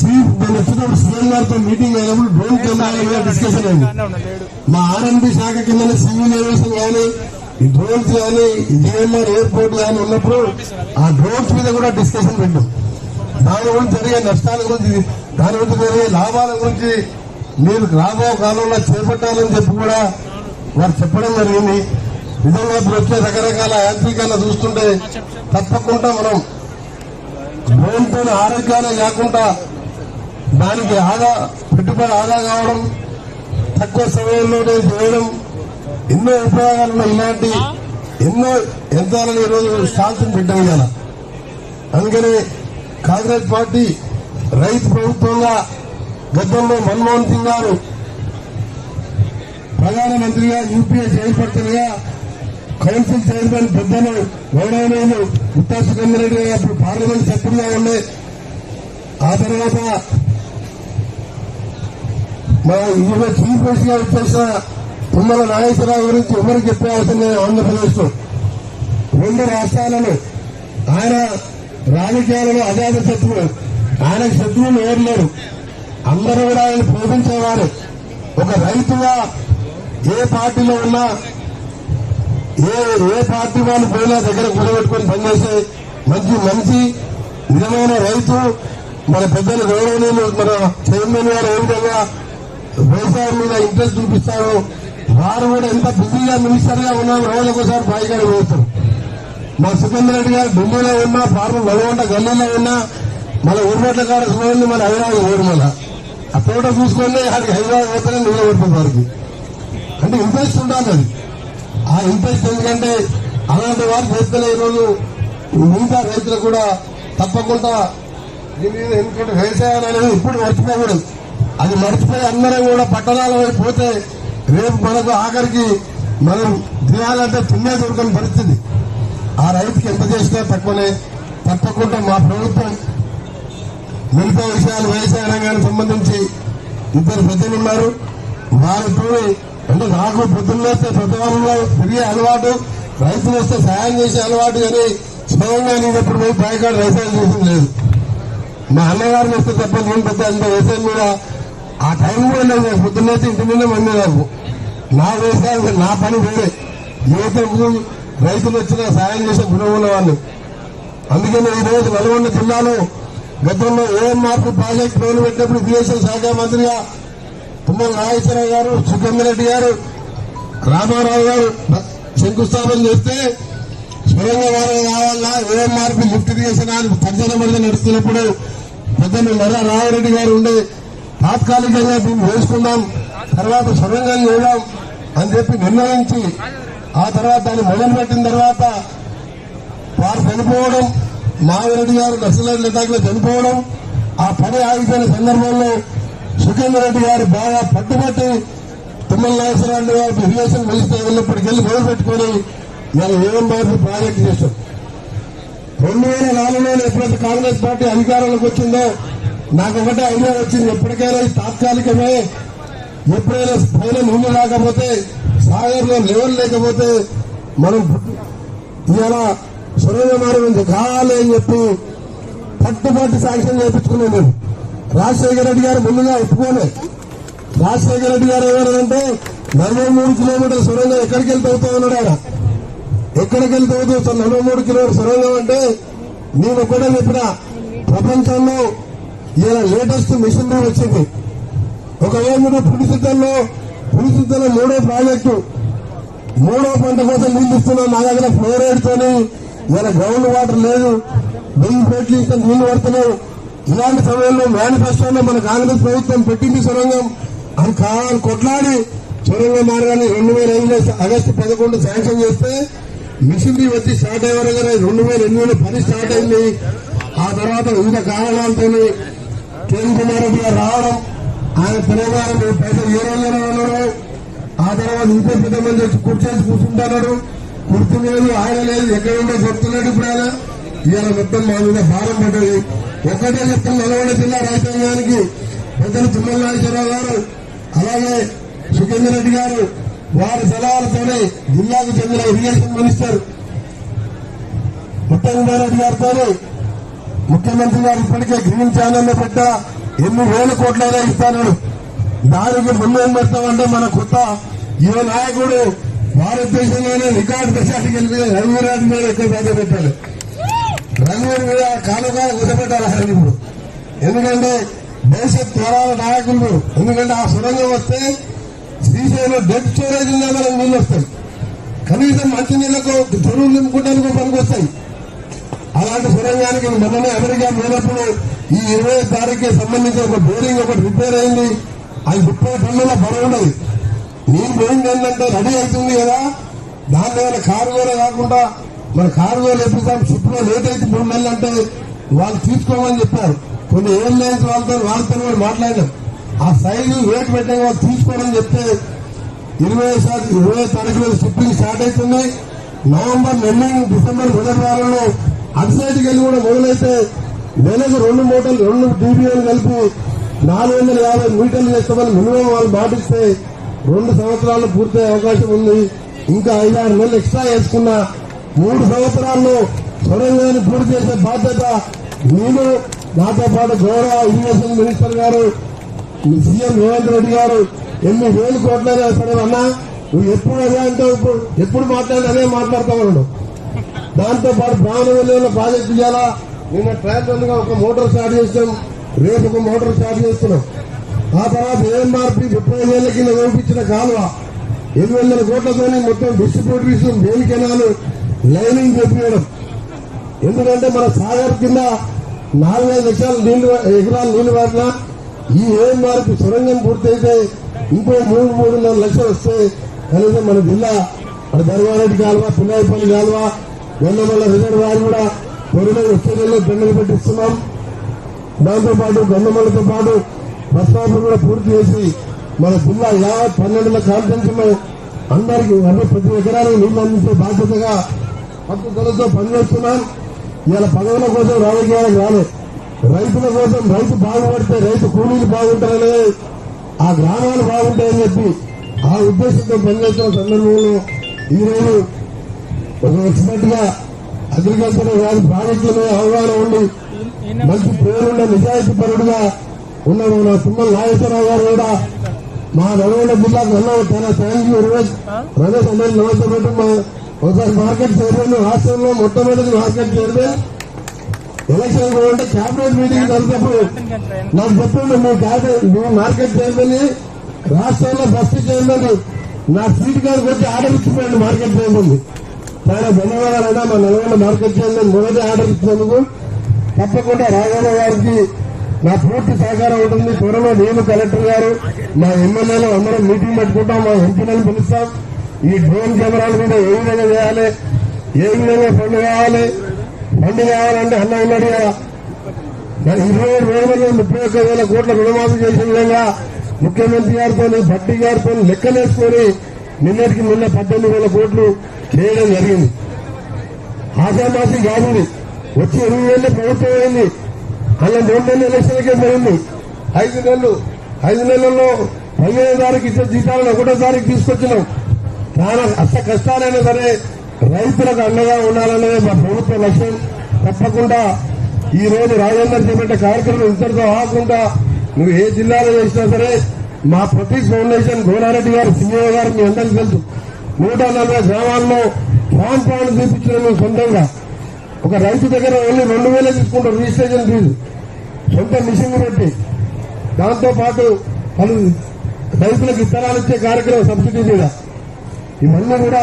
Chief నేను వచ్చినప్పుడు CM గారితో మీటింగ్ అయినప్పుడు డ్రోన్ కెమెరాల మీద డిస్కషన్ అయింది. మా ఆర్ఎండ్బి శాఖ కింద సివిల్ ఏవియేషన్ కానీ ఈ డ్రోన్స్ కానీ జిఎంఆర్ ఎయిర్పోర్ట్ కానీ ఉన్నప్పుడు ఆ డ్రోన్స్ మీద కూడా డిస్కషన్ పెట్టాం. దాని గురించి జరిగే నష్టాల గురించి, దాని గురించి జరిగే లాభాల గురించి మీరు రాబో కాలంలో చేపట్టాలని చెప్పి కూడా వారు చెప్పడం జరిగింది. నిజంగా ఇప్పుడు వచ్చే రకరకాల యాంత్రికాలను చూస్తుంటే తప్పకుండా మనం డ్రోన్తో ఆరోగ్యాలే కాకుండా దానికి పెట్టుబడి ఆదా కావడం, తక్కువ సమయంలోనే చేయడం, ఎన్నో ఉపయోగాలున్న ఇలాంటి ఎన్నో యంత్రాలను ఈరోజు స్టాల్స్ పెట్టగల. అందుకని కాంగ్రెస్ పార్టీ రైతు ప్రభుత్వంగా గతంలో మన్మోహన్ సింగ్ గారు ప్రధానమంత్రిగా, యూపీఏ చైర్పర్సన్ గా, కౌన్సిల్ చైర్మన్ పెద్దలు గౌరవనీయులు గుత్తా సుఖేందర్ రెడ్డి గారు అప్పుడు పార్లమెంట్ సభ్యులుగా ఉండే, ఆ తర్వాత మా ఈరోజు చీఫ్ మినిస్టర్ గా వచ్చేసిన తుమ్మల నాగేశ్వరరావు గురించి ఎవరికి చెప్పే అవసరం లేదు. ఆంధ్రప్రదేశ్ లో 2 రాష్ట్రాలను ఆయన రాజకీయాలలో అజాత శత్రువు, ఆయనకు శత్రువులు ఎవరు లేరు, అందరూ కూడా ఆయన పోషించేవారు. ఒక రైతుగా ఏ పార్టీలో ఉన్నా, ఏ పార్టీ వాళ్ళు పోయినా దగ్గర కూడబెట్టుకుని పనిచేసే మంచి నిజమైన రైతు మన పెద్దలు గౌరవనీయులు మన చైర్మన్ గారు ఏ విధంగా వ్యవసాయం మీద ఇంట్రెస్ట్ చూపిస్తారో వారు కూడా ఎంత బిజీగా మినిస్టర్ గా ఉన్నారు, రోజుకోసారి బాయికాడ వేస్తారు. మా సుఖేందర్ రెడ్డి గారు ఢిల్లీలో ఉన్నా, పార్లమెంట్ నల్గొండ గల్లీలో ఉన్నా, మన ఊర్మట్ల కాడ చూడండి, మన హైదరాబాద్ ఊర్మల ఆ తోట చూసుకొని అది హైదరాబాద్ పోతేనే నిలబడుతుంది వారికి. అంటే ఇంట్రెస్ట్ ఉండాలి. అది ఆ ఇంట్రెస్ట్ ఎందుకంటే అలాంటి వారు చేస్తేనే ఈరోజు మిగతా రైతులు కూడా తప్పకుండా ఎందుకంటే వ్యవసాయం అనేది ఇప్పుడు మర్చిపోకూడదు. అది మర్చిపోయి అందరం కూడా పట్టణాల వైపు పోతే రేపు మనకు ఆఖరికి మనం తినాలంటే తిన్నే దొరకని పరిస్థితి. ఆ రైతుకి ఎంత చేసినా తక్కువనే. తప్పకుండా మా ప్రభుత్వం మిగతా విషయాలు వ్యవసాయ రంగానికి సంబంధించి 2 పెద్దలు ఉన్నారు. వారితో అంటే నాకు పొద్దున్నేస్తే ప్రతివారంలో తిరిగే అలవాటు, రైతులు వస్తే సాయం చేసే అలవాటు, కానీ స్వయంగా నేను ఎప్పుడు పోయి బాయికాడు వ్యవసాయం చేసింది లేదు. మా అన్నగారిని వస్తే తప్ప నేను పెద్ద అంత వ్యవసాయం మీద ఆ టైం కూడా లేదు. పొద్దున్నైతే ఇంటి మీద మంది నాకు నా వ్యవసాయం నా పని వేరే. యువతకు రైతులు వచ్చినా సాయం చేసే గుణం ఉన్న వాళ్ళు. అందుకని ఈ రోజు నల్గొండ జిల్లాలో గతంలో ఏఎంఆర్పీ ప్రాజెక్టు మొదలుపెట్టినప్పుడు విదేశాంగ శాఖ మంత్రిగా తుమ్మల నాగేశ్వరరావు గారు, సుఖేందర్ రెడ్డి గారు, రామారావు గారు శంకుస్థాపన చేస్తే స్వయంగా వారు కావాలన్నా ఏఎంఆర్పీ లిఫ్ట్ తీసేసిన తర్జన నడుస్తున్నప్పుడు పెద్దలు నర్రా రామారెడ్డి గారు ఉండే తాత్కాలికంగా దీన్ని వేసుకుందాం, తర్వాత సొరంగం చేద్దాం అని చెప్పి నిర్ణయించి ఆ తర్వాత దాన్ని మొదలుపెట్టిన తర్వాత వారు చనిపోవడం, నాగిరెడ్డి గారు నక్సలైట్ అటాక్ లో చనిపోవడం, ఆ పని ఆగిపోయిన సందర్భంలో సుఖేందర్ రెడ్డి గారు బాగా పట్టుబట్టి తుమ్మల నాగేశ్వరరావు గారు ఇరిగేషన్ మినిస్టర్ ఉన్నప్పటికెళ్ళి మొదలు పెట్టుకుని నేను ఏఎంఆర్పీ ప్రాజెక్టు చేశాం. 2004లో ఎప్పుడైతే కాంగ్రెస్ పార్టీ అధికారంలోకి వచ్చిందో నాకు ఒకటే ఐడియా వచ్చింది. ఎప్పటికైనా తాత్కాలికమే, ఎప్పుడైనా పైన నీళ్లు రాకపోతే, సాగర్లో లెవెల్ లేకపోతే మనం ఇవాళ సొరంగ మార్గం కావాలి అని చెప్పి పట్టుబట్టి శాంక్షన్ చేయించుకున్నాం. నేను రాజశేఖర రెడ్డి గారు ముందుగా ఒప్పుకోలే. రాజశేఖర రెడ్డి గారు ఏమన్నారంటే 43 కిలోమీటర్ల సొరంగం ఎక్కడికి వెళ్తే అవుతా ఉన్నాడు. ఆయన ఎక్కడికి వెళ్తే అవుతుంది 43 కిలోమీటర్ సొరంగం అంటే నేను ఒకటే చెప్పిన, ప్రపంచంలో ఇలా లేటెస్ట్ మిషనరీ వచ్చింది. ఒకవేళ మీరు పులిసిద్ధంలో 3వ ప్రాజెక్టు 3వ పంట కోసం నీళ్లు ఇస్తున్నాం. మా దగ్గర ఫ్లోరైడ్ తోని ఇలా గ్రౌండ్ వాటర్ లేదు, 1000 ఫీట్లు ఇస్తే నీళ్లు పడుతున్నావు. ఇలాంటి సమయంలో మేనిఫెస్టోలో మన కాంగ్రెస్ ప్రభుత్వం పెట్టింది సొరంగం అని కావాలి కొట్లాడి సొరంగ మార్గాన్ని 2005 ఆగస్టు 11 శాంక్షన్ చేస్తే మిషనరీ వచ్చి స్టార్ట్ అయ్యే వరకు 2008లో పని స్టార్ట్ అయింది. ఆ తర్వాత వివిధ కారణాలతో కిరణ్ కుమార్ రెడ్డి గారు రావడం, ఆయన తెలంగాణ పైసలు ఏ రోజున ఉన్నాడు. ఆ తర్వాత ఇంకో పెద్ద మంది వచ్చి కూర్చొని కూర్చుంటున్నాడు. కూర్చునేది ఆయన లేదు, ఎక్కడ ఉందో చెప్తున్నాడు. ఇప్పుడు ఆయన ఇవాళ మొత్తం మా మీద భారం పడ్డది. ఒక్కటే చెప్తాం, నల్గొండ జిల్లా రైతాంగానికి పెద్దలు తుమ్మల నాగేశ్వరరావు గారు, అలాగే సుఖేందర్ రెడ్డి గారు వారి సలహాలతోనే జిల్లాకు చెందిన ఇరిగేషన్ మినిస్టర్ ఉత్తమ్ కుమార్ రెడ్డి గారితో ముఖ్యమంత్రి గారు ఇప్పటికే గ్రీన్ ఛానల్ లో పెట్ట ఎన్ని వేల కోట్లైనా ఇస్తాను. దానికి ముందు ఏం పెడతామంటే మన కొత్త యువ నాయకుడు భారతదేశంలోనే రికార్డు మెజార్టీ గెలిపి రఘువీరాజు మీద ఎక్కువ సాధ్యం పెట్టాలి. రఘువీర్ మీద కాలుగా కుదపెట్టాలి ఆయన ఇప్పుడు. ఎందుకంటే భవిష్యత్ తరాల నాయకులు. ఎందుకంటే ఆ సొరంగం వస్తే శ్రీశైలం డెడ్ స్టోరేజ్ ఉందా మనకు నీళ్ళు వస్తాయి. కనీసం మంచి నీళ్లకు చెరువులు నింపుకోవడానికి పనికి వస్తాయి. అలాంటి సొరంగానికి మొన్ననే అమెరికా పోయినప్పుడు ఈ 20వ తారీఖుకి సంబంధించి ఒక బోరింగ్ ఒకటి రిపేర్ అయింది. అది 30 టన్నుల బరువు ఉన్నది. నీరు పోయింది ఏంటంటే రెడీ అవుతుంది కదా, దాని ఏమైనా కార్గోలో కాకుండా మన కార్గోలు ఎప్పుడుతాం షిప్ లో లేట్ అయితే 3 నెలలు అంటే వాళ్ళు తీసుకోమని చెప్పారు. కొన్ని ఎయిర్లైన్స్ వాళ్ళతో కూడా మాట్లాడాం. ఆ సైజు వెయిట్ పెట్టే వాళ్ళు తీసుకోవాలని చెప్తే 20వ తారీఖు షిప్పింగ్ స్టార్ట్ అవుతుంది. నవంబర్ ఎండింగ్ డిసెంబర్ మొదటి వారంలో అటుసైడ్కి వెళ్ళి కూడా మొదలైతే నెలకు 2 మూటలు 2 DBలు కలిపి 450 మీటర్లు చేస్తామని మినిమం వాళ్ళు మాటిస్తే 2 సంవత్సరాలు పూర్తయ్యే అవకాశం ఉంది. ఇంకా 5-6 నెలలు ఎక్స్ట్రా వేసుకున్న 3 సంవత్సరాల్లో సొరంగాన్ని పూర్తి చేసే బాధ్యత నేను, నాతో పాటు గౌరవ ఇరిగేషన్ మినిస్టర్ గారు, సీఎం రేవంత్ రెడ్డి గారు ఎన్ని వేల కోట్లైనా సరే అన్నా నువ్వు ఎప్పుడు అదే అంటే ఎప్పుడు మాట్లాడి అదే మాట్లాడుతూ ఉన్నాడు. దాంతో పాటు బ్రాహ్మణవెల్లిలో ప్రాజెక్టు చేయాలా. నిన్న ట్రాన్స్ఫర్ గా ఒక మోటార్ స్టార్ట్ చేసాం, రేపు ఒక మోటార్ స్టార్ట్ చేస్తున్నాం. ఆ తర్వాత ఏఎంఆర్పీ 30 వేల కింద వేపించిన కాలువ 700 కోట్లతో మొత్తం డిస్ట్రిబ్యూటరీస్ మెయిన్ కెనాల్ లైనింగ్ చెప్పియడం. ఎందుకంటే మన సాగర్ కింద 4-5 ఎకరాల నీళ్లు వాడినా ఈ ఏఎంఆర్పీ సొరంగం పూర్తయితే ఇంకో 3-3.5 లక్షలు వస్తే కనీసం మన జిల్లా మన ధర్మారెడ్డి కాలువ, పిల్లాయిపల్లి కాలువ, గొల్లమల్ల రిజర్వాయర్ కూడా త్వరలో వచ్చే నెలలో టెండర్లు పెట్టిస్తున్నాం. దాంతోపాటు గొల్లమల్లతో పాటు బస్ స్టాప్ కూడా పూర్తి చేసి మన జిల్లా 12 కాన్ఫరెన్స్లో అందరికీ ప్రతి ఎకరానికి నీళ్లు అందించే బాధ్యతగా పట్టుదలతో పనిచేస్తున్నాం. ఇవాళ పదవుల కోసం రాజకీయాలకు రాలేదు, రైతుల కోసం. రైతు బాగుపడితే రైతు కూలీలు బాగుంటారనే, ఆ గ్రామాలు బాగుంటాయని చెప్పి ఆ ఉద్దేశంతో పనిచేస్తున్న సందర్భంలో ఈరోజు ఒక ఎక్స్పర్ట్ గా అగ్రికల్చర్ వారి ప్రాజెక్టుల మీద అవగాహన ఉండి మంచి పేరున్న నిజాయితీ పరుడుగా ఉన్న మన తుమ్మల నాగేశ్వరరావు గారు కూడా మా నల్గొండ జిల్లాకు తన థ్యాంక్ యూ రమేష్ అందరినీ నమస్తే పెట్టి ఒకసారి మార్కెట్ చైర్మన్, రాష్ట్రంలో మొట్టమొదటి మార్కెట్ చైర్మన్ ఎలక్షన్ కూడా క్యాబినెట్ మీటింగ్ కలిసినప్పుడు నాకు చెప్పిండు, మీ మార్కెట్ చైర్మన్ రాష్ట్రంలో ఫస్ట్ చైర్మన్ నా సీట్ గారికి వచ్చి ఆర్డర్ ఇచ్చిపోయింది మార్కెట్ చైర్మన్. చాలా ధన్యవాదాలైనా మా నల్గొండ మార్కెట్ చైర్మన్ మొదటి ఆర్డర్ ఇచ్చినందుకు. తప్పకుండా రాఘవ గారికి నా పూర్తి సహకారం ఉంటుంది. త్వరలో నేను కలెక్టర్ గారు మా ఎమ్మెల్యేలు అందరం మీటింగ్ పెట్టుకుంటాం, మా ఎంపీలను పిలుస్తాం. ఈ డ్రోన్ కెమెరాల మీద ఏ విధంగా చేయాలి, ఏ విధంగా ఫండ్ కావాలి. ఫండ్ కావాలంటే అన్న ఉన్నాడు కదా, 27 రోజులలో 31,000 కోట్ల రుణమాఫీ చేసే విధంగా ముఖ్యమంత్రి గారితో భట్టి గారితో లెక్కలేసుకొని నిన్నటికి నిన్న 18,000 కోట్లు చేయడం జరిగింది. ఆశామాసి కాదు, వచ్చి 8 నెలలు ప్రభుత్వం అయింది. అలా 3 నెలలు ఎలక్షన్లకే పోయింది. 5 నెలల్లో 15వ తారీఖు ఇచ్చే జీతాలను 1వ తారీఖు తీసుకొచ్చినాం. చాలా అష్ట కష్టాలైనా సరే రైతులకు అండగా ఉండాలనేది మా ప్రభుత్వ లక్ష్యం. తప్పకుండా ఈ రోజు రాజేందర్ చేపట్టే కార్యక్రమం ఇంతటితో ఆకుండా నువ్వు ఏ జిల్లాలో చేసినా సరే మా ప్రతీక్ ఫౌండేషన్ గోనారెడ్డి గారు, సీఏ గారు మీ అందరికీ తెలుసు, 140 గ్రామాల్లో ఫామ్ ప్లాన్ చూపించిన మేము సొంతంగా. ఒక రైతు దగ్గర ఓన్లీ 2,000 తీసుకుంటాం రిజిస్ట్రేషన్ ఫీజు, సొంత మిషన్ పెట్టి. దాంతోపాటు పలు రైతులకు ఇత్తనాలు ఇచ్చే కార్యక్రమం సబ్సిడీ మీద. ఇవన్నీ కూడా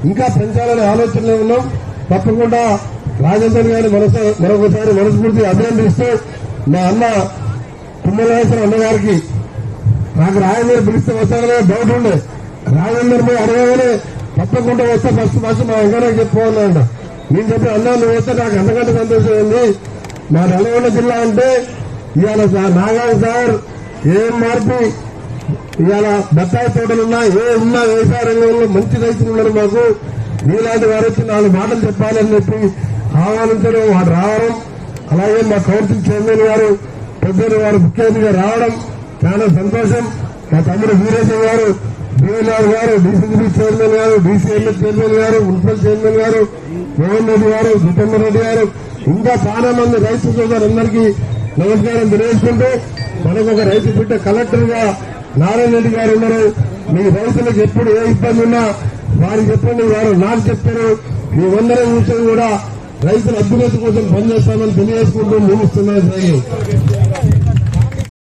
ఇంకా పెంచాలనే ఆలోచనలో ఉన్నాం. తప్పకుండా రాజేందర్ గారిని మరొకసారి మనస్ఫూర్తిగా అభినందిస్తూ మా అన్న తుమ్మలేశ్వర అన్నగారికి నాకు రాజేందర్ పిలిస్తే వస్తాననే డౌట్ ఉండే. రాజేందర్ పోయి అడగగానే తప్పకుండా వస్తే ఫస్ట్ మా వెంకయ్య చెప్పుకోవాలంట. నేను చెప్పి అన్నా నువ్వు వస్తే నాకు అంతకంటే సంతోషం ఉంది. మా నల్గొండ జిల్లా అంటే ఇవాళ నాగార్జున సార్ ఏం మార్పు, ఇవాళ బత్తాయి తోటలున్నా ఉన్నా వ్యవసాయ రంగంలో మంచి రైతులు ఉన్నారు. మాకు మీలాంటి వారు వచ్చి 4 మాటలు చెప్పాలని చెప్పి ఆహ్వానించడం, వాడు రావడం, అలాగే మా కౌన్సిల్ చైర్మన్ గారు పెద్దలు వారు ముఖ్య అతిథిగా రావడం చాలా సంతోషం. మా తమ్ముడు వీరేశం గారు, డిఎల్ఆర్ గారు, డీసీసీబీ చైర్మన్ గారు, డీసీఎంఎస్ చైర్మన్ గారు, మున్సిపల్ చైర్మన్ గారు, మోహన్ రెడ్డి గారు, జితేందర్ రెడ్డి గారు, ఇంకా చాలా మంది రైతు సోదరులందరికీ నమస్కారం తెలియజేసుకుంటూ మనకు ఒక రైతు బిడ్డ కలెక్టర్ గా నారాయణ రెడ్డి గారు ఉన్నారు. మీ రైతులకు ఎప్పుడు ఏ ఇబ్బంది ఉన్నా వారికి చెప్పండి, వారు నాకు చెప్తారు. మేమందరం కూర్చొని కూడా రైతుల అభ్యున్నతి కోసం పనిచేస్తామని తెలియజేసుకుంటూ ముగిస్తున్నాను.